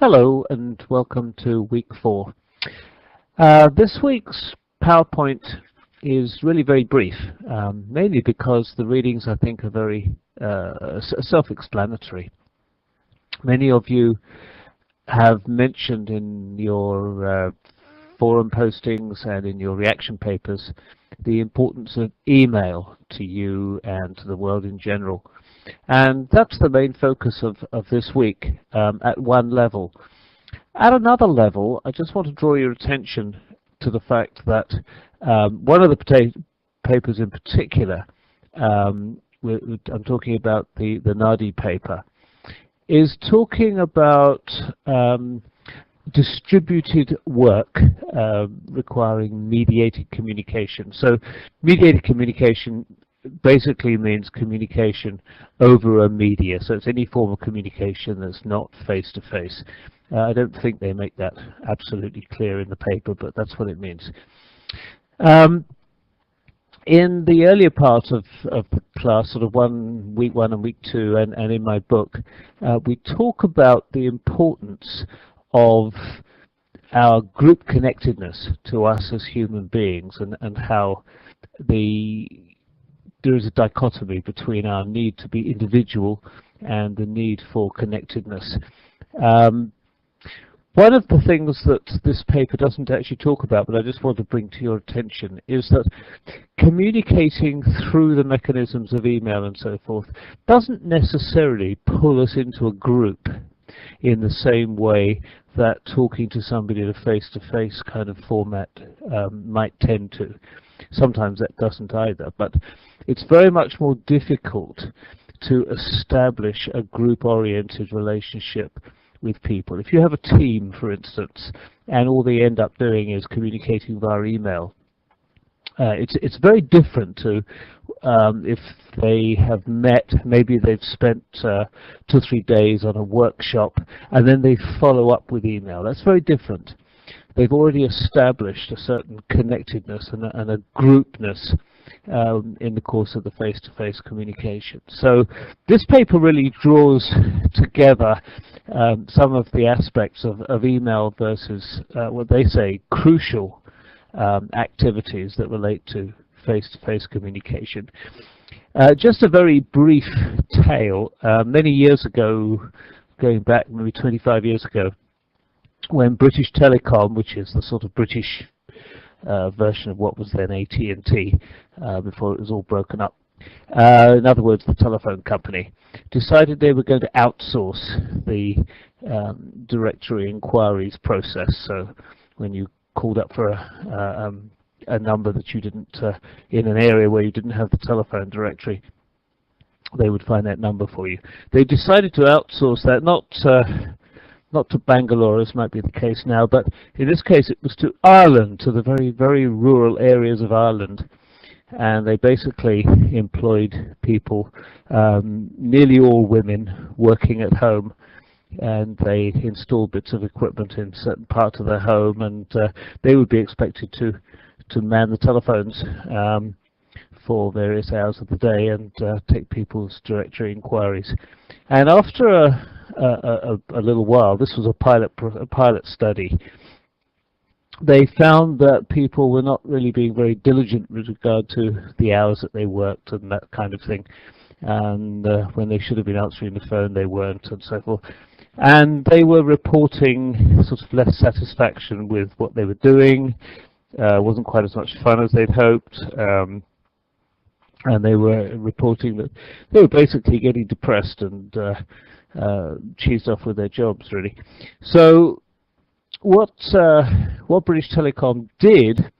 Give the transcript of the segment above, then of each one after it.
Hello and welcome to week 4. This week's PowerPoint is really very brief, mainly because the readings I think are very self-explanatory. Many of you have mentioned in your forum postings and in your reaction papers the importance of email to you and to the world in general. And that's the main focus of this week at one level. At another level, I just want to draw your attention to the fact that one of the papers in particular, I'm talking about the Nadi paper, is talking about distributed work requiring mediated communication. So mediated communication basically means communication over a media, so it's any form of communication that's not face-to-face. I don't think they make that absolutely clear in the paper, but that's what it means. In the earlier part of the class, sort of week 1 and week 2, and in my book, we talk about the importance of our group connectedness to us as human beings, and how there is a dichotomy between our need to be individual and the need for connectedness. One of the things that this paper doesn't actually talk about, but I just want to bring to your attention, is that communicating through the mechanisms of email and so forth doesn't necessarily pull us into a group in the same way that talking to somebody in a face-to-face kind of format might tend to. Sometimes that doesn't either, but it's very much more difficult to establish a group-oriented relationship with people. If you have a team, for instance, and all they end up doing is communicating via email, it's very different to if they have met, maybe they've spent 2 or 3 days on a workshop, and then they follow up with email. That's very different. They've already established a certain connectedness and a groupness in the course of the face-to-face communication. So this paper really draws together some of the aspects of email versus what they say crucial activities that relate to face-to-face communication. Just a very brief tale. Many years ago, going back maybe 25 years ago, when British Telecom, which is the sort of British version of what was then AT&T before it was all broken up, in other words, the telephone company, decided they were going to outsource the directory inquiries process. So when you called up for a number that you didn't, in an area where you didn't have the telephone directory, they would find that number for you. They decided to outsource that, not to Bangalore, as might be the case now, but in this case it was to Ireland, to the very, very rural areas of Ireland. And they basically employed people, nearly all women, working at home, and they installed bits of equipment in certain parts of their home, and they would be expected to man the telephones for various hours of the day and take people's directory inquiries. And after a little while, this was a pilot study, they found that people were not really being very diligent with regard to the hours that they worked and that kind of thing. And when they should have been answering the phone, they weren't, and so forth. And they were reporting sort of less satisfaction with what they were doing. Wasn't quite as much fun as they'd hoped. And they were reporting that they were basically getting depressed and cheesed off with their jobs, really. So what British Telecom did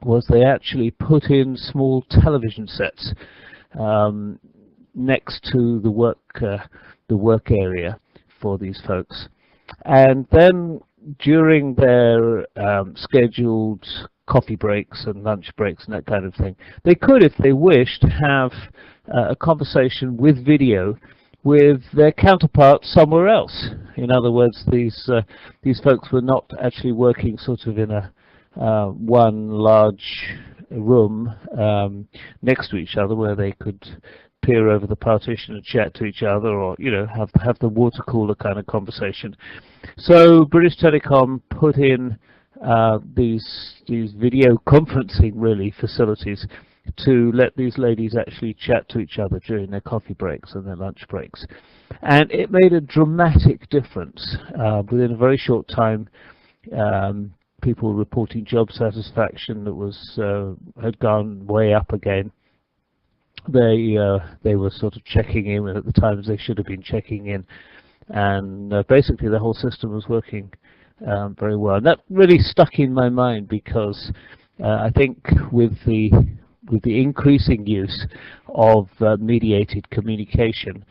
was they actually put in small television sets next to the work area for these folks, and then during their scheduled coffee breaks and lunch breaks and that kind of thing, they could, if they wished, have a conversation with video with their counterparts somewhere else. In other words, these folks were not actually working sort of in a one large room next to each other where they could peer over the partition and chat to each other, or have the water cooler kind of conversation. So British Telecom put in these video conferencing really facilities to let these ladies actually chat to each other during their coffee breaks and their lunch breaks, and it made a dramatic difference. Within a very short time, people reporting job satisfaction that had gone way up again. They were sort of checking in at the times they should have been checking in, and basically the whole system was working very well. And that really stuck in my mind because I think with the increasing use of mediated communication,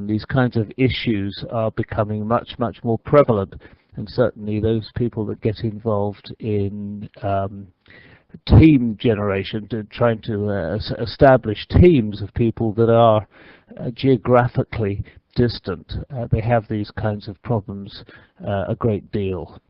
these kinds of issues are becoming much more prevalent, and certainly those people that get involved in team generation, trying to establish teams of people that are geographically distant, they have these kinds of problems a great deal.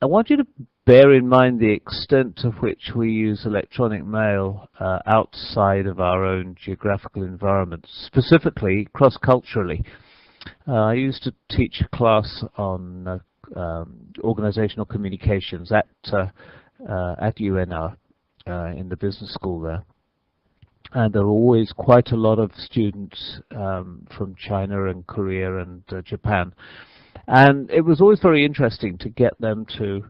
I want you to bear in mind the extent to which we use electronic mail outside of our own geographical environment, specifically cross-culturally. I used to teach a class on organizational communications at UNR in the business school there. And there are always quite a lot of students from China and Korea and Japan. And it was always very interesting to get them to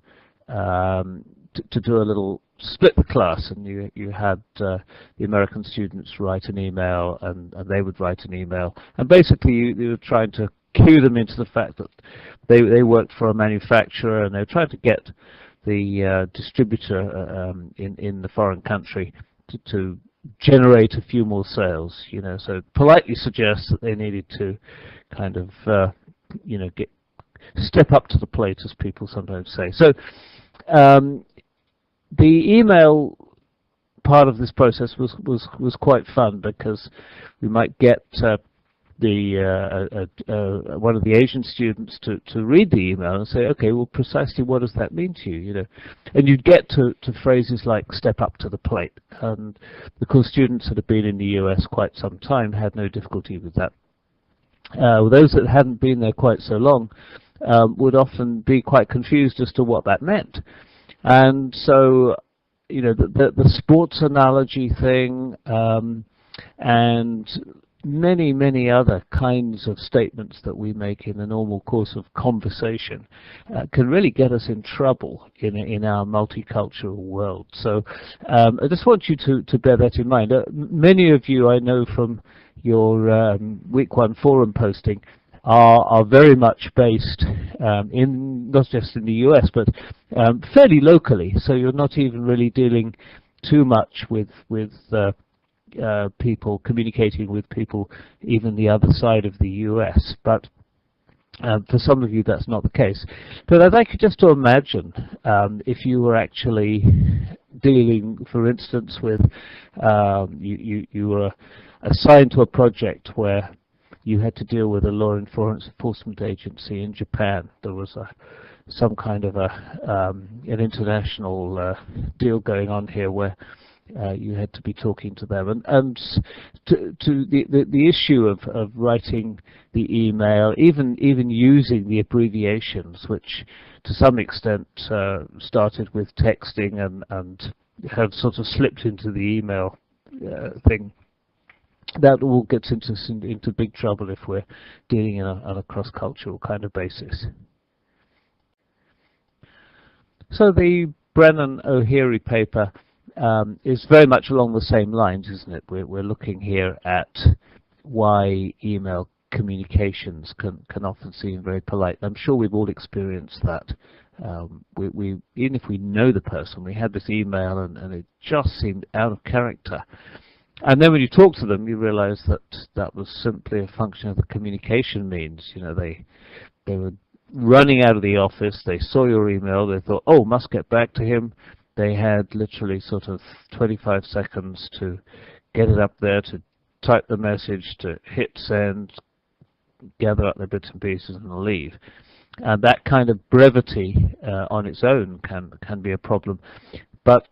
do a little split the class, and you had the American students write an email, and they would write an email, and basically you were trying to cue them into the fact that they worked for a manufacturer, and they were trying to get the distributor in the foreign country to generate a few more sales, you know. So politely suggests that they needed to kind of you know, step up to the plate, as people sometimes say. So the email part of this process was quite fun, because we might get one of the Asian students to read the email and say, okay, well, precisely what does that mean to you, you know? And you'd get to phrases like "step up to the plate," and of course students that have been in the US quite some time had no difficulty with that. Those that hadn't been there quite so long would often be quite confused as to what that meant. And so, you know, the sports analogy thing, and many other kinds of statements that we make in the normal course of conversation can really get us in trouble in our multicultural world. So I just want you to bear that in mind. Many of you, I know from your week 1 forum posting, are very much based in not just in the US, but fairly locally. So you're not even really dealing too much with people, communicating with people even the other side of the US. But for some of you that's not the case. But I'd like you just to imagine if you were actually dealing, for instance, with you were assigned to a project where you had to deal with a law enforcement agency in Japan. There was some kind of an international deal going on here where you had to be talking to them, and to the issue of writing the email, even using the abbreviations, which to some extent started with texting and have sort of slipped into the email thing. That all gets into big trouble if we're dealing on a cross-cultural kind of basis. So the Brennan-O'Leary paper is very much along the same lines, isn't it? We're looking here at why email communications can often seem very polite. I'm sure we've all experienced that. Even if we know the person, we had this email and it just seemed out of character. And then when you talk to them, you realize that that was simply a function of the communication means. You know, they were running out of the office, they saw your email, they thought, oh, must get back to him. They had literally sort of 25 seconds to get it up there, to type the message, to hit send, gather up their bits and pieces and leave. And that kind of brevity on its own can be a problem. But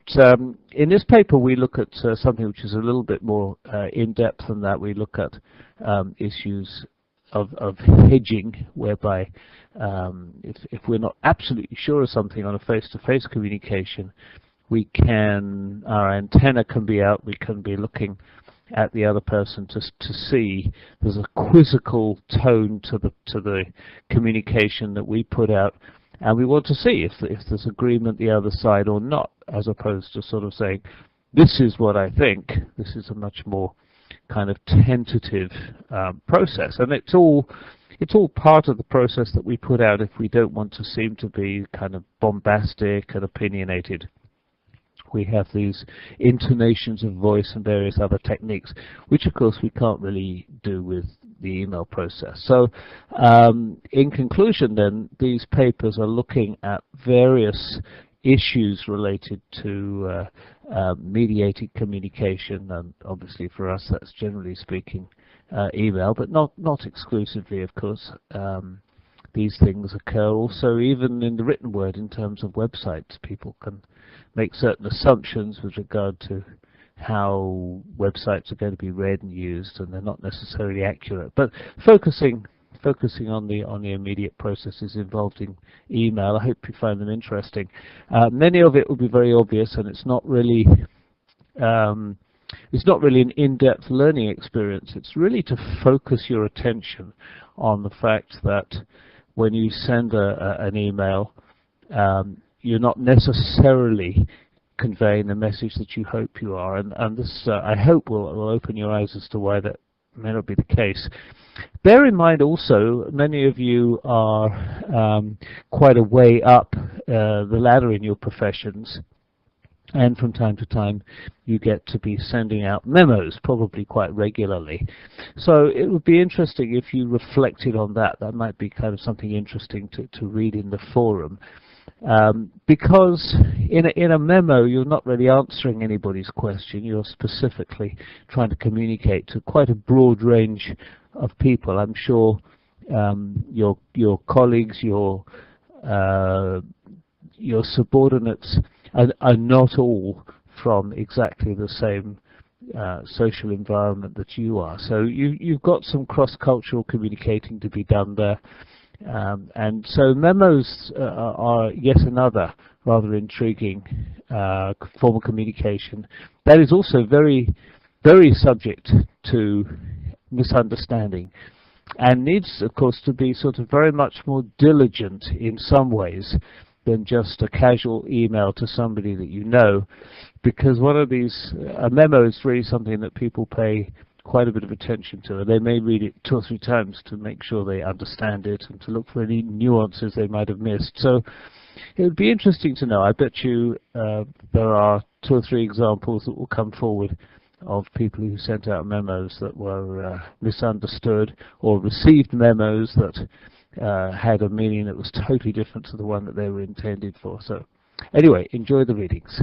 in this paper we look at something which is a little bit more in-depth than that. We look at issues of hedging, whereby if we're not absolutely sure of something on a face-to-face communication, our antenna can be out, we can be looking at the other person to see there's a quizzical tone to the communication that we put out, and we want to see if there's agreement the other side or not, as opposed to sort of saying, this is what I think. This is a much more kind of tentative process, and it's all part of the process that we put out if we don't want to seem to be kind of bombastic and opinionated. We have these intonations of voice and various other techniques, which of course we can't really do with the email process. So in conclusion then, these papers are looking at various issues related to mediated communication, and obviously for us that's generally speaking email, but not exclusively, of course. these things occur also even in the written word in terms of websites. People can make certain assumptions with regard to how websites are going to be read and used, and they're not necessarily accurate. But focusing on the immediate processes involved in email, I hope you find them interesting. Many of it will be very obvious, and it's not really an in-depth learning experience. It's really to focus your attention on the fact that when you send an email, you're not necessarily conveying the message that you hope you are, and this I hope will open your eyes as to why that may not be the case. Bear in mind also, many of you are quite a way up the ladder in your professions, and from time to time you get to be sending out memos, probably quite regularly. So it would be interesting if you reflected on that. That might be kind of something interesting to read in the forum. Because in a memo you're not really answering anybody's question, you're specifically trying to communicate to quite a broad range of people. I'm sure your colleagues, your subordinates are not all from exactly the same social environment that you are. So you've got some cross-cultural communicating to be done there. And so memos are yet another rather intriguing form of communication that is also very, very subject to misunderstanding, and needs, of course, to be sort of very much more diligent in some ways than just a casual email to somebody that you know, because a memo is really something that people pay quite a bit of attention to, and they may read it 2 or 3 times to make sure they understand it and to look for any nuances they might have missed. So it would be interesting to know. I bet you there are 2 or 3 examples that will come forward of people who sent out memos that were misunderstood, or received memos that had a meaning that was totally different to the one that they were intended for. So anyway, enjoy the readings.